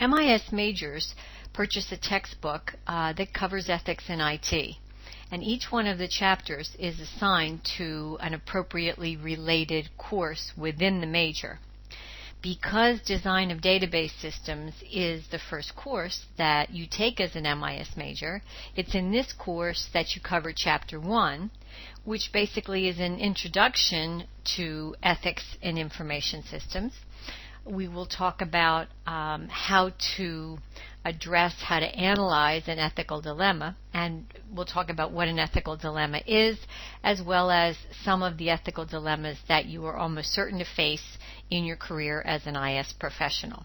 MIS majors purchase a textbook that covers ethics in IT, and each one of the chapters is assigned to an appropriately related course within the major. Because Design of Database Systems is the first course that you take as an MIS major, it's in this course that you cover Chapter 1, which basically is an introduction to ethics in information systems. We will talk about how to address, how to analyze an ethical dilemma, and we'll talk about what an ethical dilemma is, as well as some of the ethical dilemmas that you are almost certain to face in your career as an IS professional.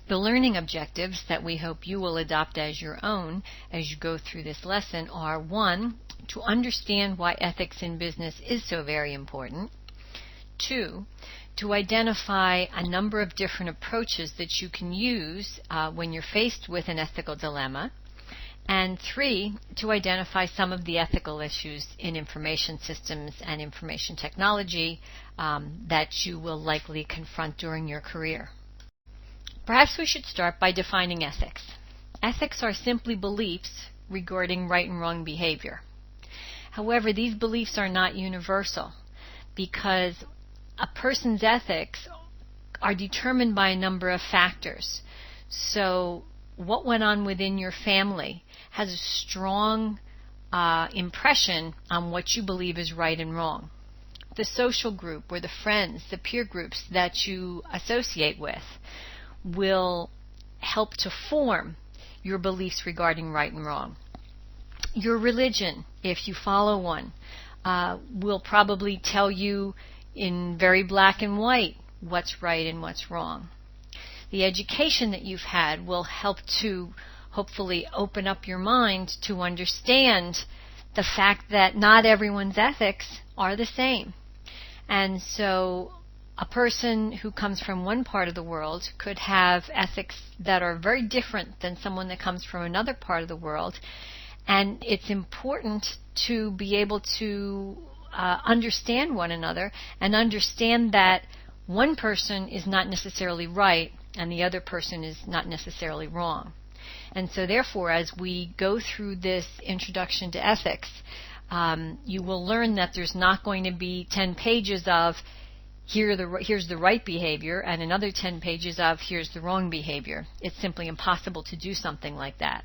The learning objectives that we hope you will adopt as your own as you go through this lesson are: 1, to understand why ethics in business is so very important; 2, to identify a number of different approaches that you can use when you're faced with an ethical dilemma; and 3, to identify some of the ethical issues in information systems and information technology that you will likely confront during your career. Perhaps we should start by defining ethics. Ethics are simply beliefs regarding right and wrong behavior. However, these beliefs are not universal, because a person's ethics are determined by a number of factors. So what went on within your family has a strong impression on what you believe is right and wrong. The social group, or the friends, the peer groups that you associate with will help to form your beliefs regarding right and wrong. Your religion, if you follow one, will probably tell you in very black and white what's right and what's wrong. The education that you've had will help to hopefully open up your mind to understand the fact that not everyone's ethics are the same. And so a person who comes from one part of the world could have ethics that are very different than someone that comes from another part of the world. And it's important to be able to understand one another and understand that one person is not necessarily right and the other person is not necessarily wrong. And so therefore, as we go through this introduction to ethics, you will learn that there's not going to be 10 pages of here's the right behavior and another 10 pages of here's the wrong behavior. It's simply impossible to do something like that.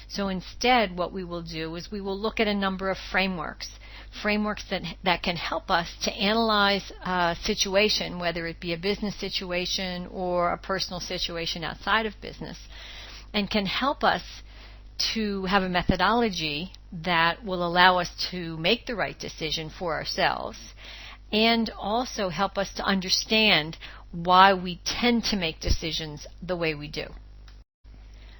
So instead, what we will do is we will look at a number of frameworks that can help us to analyze a situation, whether it be a business situation or a personal situation outside of business, and can help us to have a methodology that will allow us to make the right decision for ourselves, and also help us to understand why we tend to make decisions the way we do.